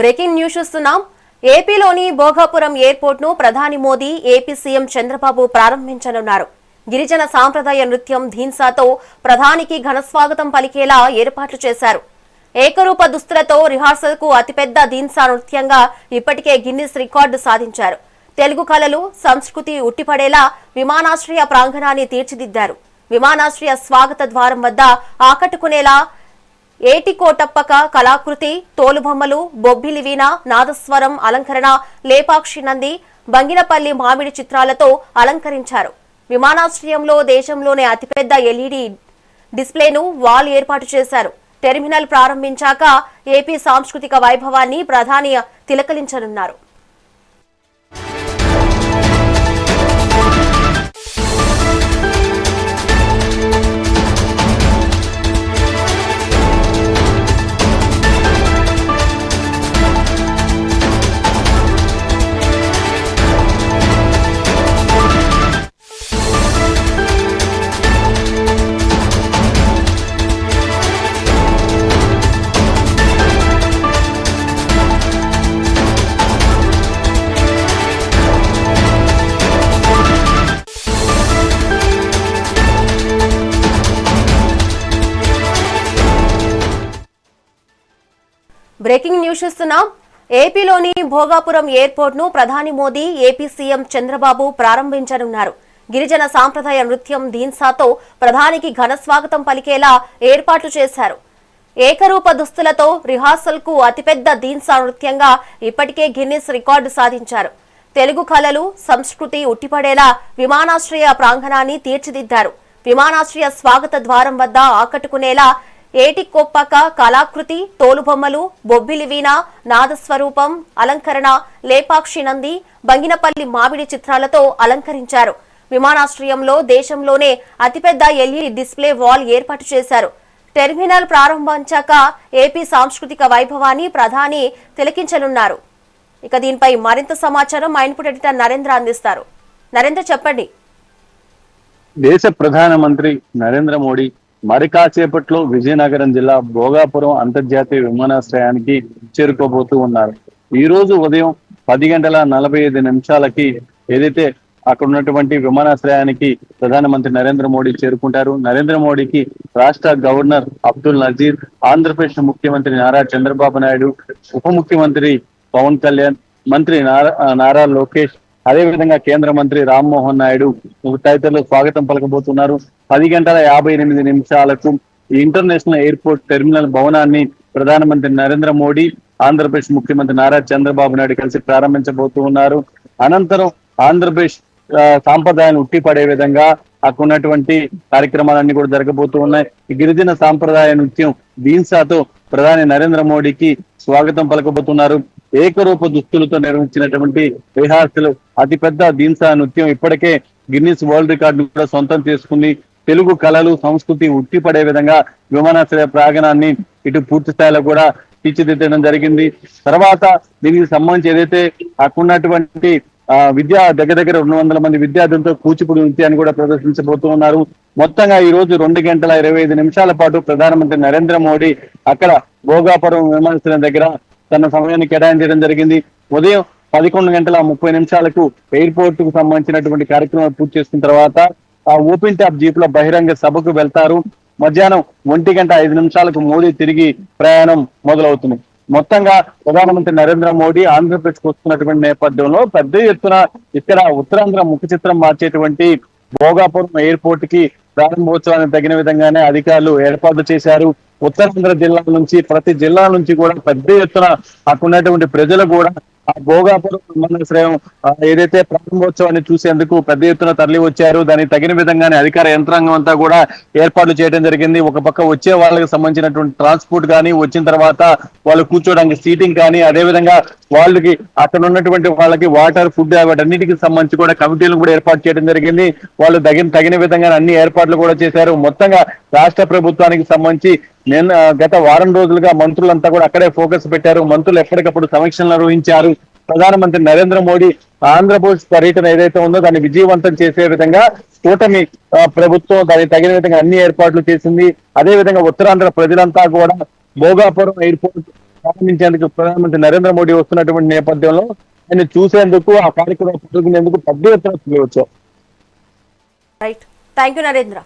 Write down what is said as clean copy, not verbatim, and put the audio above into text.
Breaking news చూస్తున్నాం. ఏపీలోని Bhogapuram airport ను ప్రధాని మోదీ ఏపీ సీఎం చంద్రబాబు ప్రారంభించనున్నారు. గిరిజన సాంప్రదాయ నృత్యం ధీన్సాతో ప్రధానికి ఘనస్వాగతం పలికేలా ఏర్పాట్లు చేశారు. ఏకరూప దుస్తులతో రిహార్సల్ కు అతిపెద్ద ధీన్సా నృత్యంగా ఇప్పటికే గిన్నిస్ రికార్డు సాధించారు. తెలుగు కళలు సంస్కృతి ఉట్టిపడేలా విమానాశ్రయ ప్రాంగణాన్ని తీర్చిదిద్దారు. విమానాశ్రయ స్వాగత ద్వారం వద్ద ఆకట్టుకునేలా ఏటికోటప్పక కళాకృతి, తోలుబొమ్మలు, బొబ్బిలి వీణ, నాదస్వరం అలంకరణ, లేపాక్షి నంది, బంగినపల్లి మామిడి చిత్రాలతో అలంకరించారు. విమానాశ్రయంలో దేశంలోనే అతిపెద్ద ఎల్ఈడి డిస్ప్లేను వాల్ ఏర్పాటు చేశారు. టెర్మినల్ ప్రారంభించాక ఏపీ సాంస్కృతిక వైభవాన్ని ప్రధాని తిలకలించనున్నారు. బ్రేకింగ్ న్యూస్ చూస్తున్నాం. ఏపీలోని భోగాపురం ఎయిర్పోర్ట్ ను ప్రధాని మోదీ ఏపీ సీఎం చంద్రబాబు ప్రారంభించనున్నారు. గిరిజన సాంప్రదాయ నృత్యం ధీన్సాతో ప్రధానికి ఘనస్వాగతం పలికేలా ఏర్పాట్లు చేశారు. ఏకరూప దుస్తులతో రిహార్సల్ కు అతిపెద్ద ధీన్సా నృత్యంగా ఇప్పటికే గిన్నిస్ రికార్డు సాధించారు. తెలుగు కళలు సంస్కృతి ఉట్టిపడేలా విమానాశ్రయ ప్రాంగణాన్ని తీర్చిదిద్దారు. విమానాశ్రయ స్వాగత ద్వారం వద్ద ఆకట్టుకునేలా ఏటికొప్పక కళాకృతి, తోలుబొమ్మలు, బొబ్బిలి వీణ, నాదస్వరూపం అలంకరణ, లేపాక్షి నంది, బంగినపల్లి మామిడి చిత్రాలతో అలంకరించారు. విమానాశ్రయంలో దేశంలోనే అతిపెద్ద ఎల్ఈడి డిస్ప్లే వాల్ ఏర్పాటు చేశారు. టెర్మినల్ ప్రారంభించాక ఏపీ సాంస్కృతిక వైభవాన్ని ప్రధాని తిలకించనున్నారు. ఇక దీనిపై మరింత సమాచారం మా ఇన్పుట్ ఎడిటర్ నరేంద్ర అందిస్తారు. నరేంద్ర, చెప్పండి. దేశ ప్రధానమంత్రి నరేంద్ర మోడీ మరి కాసేపట్లో విజయనగరం జిల్లా భోగాపురం అంతర్జాతీయ విమానాశ్రయానికి చేరుకోబోతూ ఉన్నారు. ఈ రోజు ఉదయం 10:45 ఏదైతే అక్కడ ఉన్నటువంటి విమానాశ్రయానికి ప్రధానమంత్రి నరేంద్ర మోడీ చేరుకుంటారు. నరేంద్ర మోడీకి రాష్ట్ర గవర్నర్ అబ్దుల్ నజీర్, ఆంధ్రప్రదేశ్ ముఖ్యమంత్రి నారా చంద్రబాబు నాయుడు, ఉప ముఖ్యమంత్రి పవన్ కళ్యాణ్, మంత్రి నారా లోకేష్, అదేవిధంగా కేంద్ర మంత్రి రామ్మోహన్ నాయుడు తదితరులు స్వాగతం పలకబోతున్నారు. 10:58 ఇంటర్నేషనల్ ఎయిర్పోర్ట్ టెర్మినల్ భవనాన్ని ప్రధానమంత్రి నరేంద్ర మోడీ, ఆంధ్రప్రదేశ్ ముఖ్యమంత్రి నారా చంద్రబాబు నాయుడు కలిసి ప్రారంభించబోతూ ఉన్నారు. అనంతరం ఆంధ్రప్రదేశ్ సాంప్రదాయాన్ని ఉట్టిపడే విధంగా అక్కడ ఉన్నటువంటి కార్యక్రమాలన్నీ కూడా జరగబోతూ ఉన్నాయి. గిరిజన సాంప్రదాయ నృత్యం ధీన్సాతో ప్రధాని నరేంద్ర మోడీకి స్వాగతం పలకబోతున్నారు. ఏకరూప దుస్తులతో నిర్వహించినటువంటి రిహార్సల్ అతిపెద్ద ధీన్సా నృత్యం ఇప్పటికే గిన్నిస్ వరల్డ్ రికార్డు కూడా సొంతం చేసుకుంది. తెలుగు కళలు సంస్కృతి ఉట్టిపడే విధంగా విమానాశ్రయ ప్రాంగణాన్ని ఇటు పూర్తి స్థాయిలో కూడా తీర్చిదిద్దడం జరిగింది. తర్వాత దీనికి సంబంధించి ఏదైతే అక్కడున్నటువంటి దగ్గర 200 మంది విద్యార్థులతో కూచిపూడి నృత్యాన్ని కూడా ప్రదర్శించబోతూ ఉన్నారు. మొత్తంగా ఈ రోజు 2:25 పాటు ప్రధానమంత్రి నరేంద్ర మోడీ అక్కడ భోగాపురం విమానాశ్రయం దగ్గర తన సమయాన్ని కేటాయించడం జరిగింది. ఉదయం 11:30 ఎయిర్పోర్ట్ కు సంబంధించినటువంటి కార్యక్రమాలు పూర్తి చేసుకున్న తర్వాత ఆ ఓపెన్ టాప్ జీప్ లో బహిరంగ సభకు వెళ్తారు. మధ్యాహ్నం 1:05 మోడీ తిరిగి ప్రయాణం మొదలవుతుంది. మొత్తంగా ప్రధానమంత్రి నరేంద్ర మోడీ ఆంధ్రప్రదేశ్ కు వస్తున్నటువంటి నేపథ్యంలో పెద్ద ఎత్తున ఇక్కడ ఉత్తరాంధ్ర ముఖ చిత్రం మార్చేటువంటి భోగాపురం ఎయిర్పోర్ట్ కి ప్రారంభోత్సవానికి తగిన విధంగానే అధికారులు ఏర్పాట్లు చేశారు. ఉత్తరాంధ్ర జిల్లాల నుంచి ప్రతి జిల్లా నుంచి కూడా పెద్ద ఎత్తున అక్కడ ఉన్నటువంటి ప్రజలు కూడా ఆ భోగాపురం విమానాశ్రయం ఏదైతే ప్రారంభోత్సవాన్ని చూసేందుకు పెద్ద ఎత్తున తరలి వచ్చారు. దానికి తగిన విధంగానే అధికార యంత్రాంగం అంతా కూడా ఏర్పాట్లు చేయడం జరిగింది. ఒక పక్క వచ్చే వాళ్ళకి సంబంధించినటువంటి ట్రాన్స్పోర్ట్ కానీ, వచ్చిన తర్వాత వాళ్ళు కూర్చోడానికి సీటింగ్ కానీ, అదేవిధంగా వాళ్ళకి అక్కడ ఉన్నటువంటి వాళ్ళకి వాటర్, ఫుడ్ వాటన్నిటికి సంబంధించి కూడా కమిటీలను కూడా ఏర్పాటు చేయడం జరిగింది. వాళ్ళు తగిన విధంగా అన్ని ఏర్పాట్లు కూడా చేశారు. మొత్తంగా రాష్ట్ర ప్రభుత్వానికి సంబంధించి గత వారం రోజులుగా మంత్రులంతా కూడా అక్కడే ఫోకస్ పెట్టారు. మంత్రులు ఎప్పటికప్పుడు సమీక్షలు నిర్వహించారు. ప్రధానమంత్రి నరేంద్ర మోడీ ఆంధ్రప్రదేశ్ పర్యటన ఏదైతే ఉందో దాన్ని విజయవంతం చేసే విధంగా కూటమి ప్రభుత్వం దానికి తగిన విధంగా అన్ని ఏర్పాట్లు చేసింది. అదే విధంగా ఉత్తరాంధ్ర ప్రజలంతా కూడా భోగాపురం ఎయిర్పోర్ట్ ప్రారంభించేందుకు ప్రధానమంత్రి నరేంద్ర మోడీ వస్తున్నటువంటి నేపథ్యంలో ఆయన చూసేందుకు ఆ కార్యక్రమం పాల్గొనేందుకు పెద్ద ఎత్తున వచ్చారు. Right, thank you Narendra.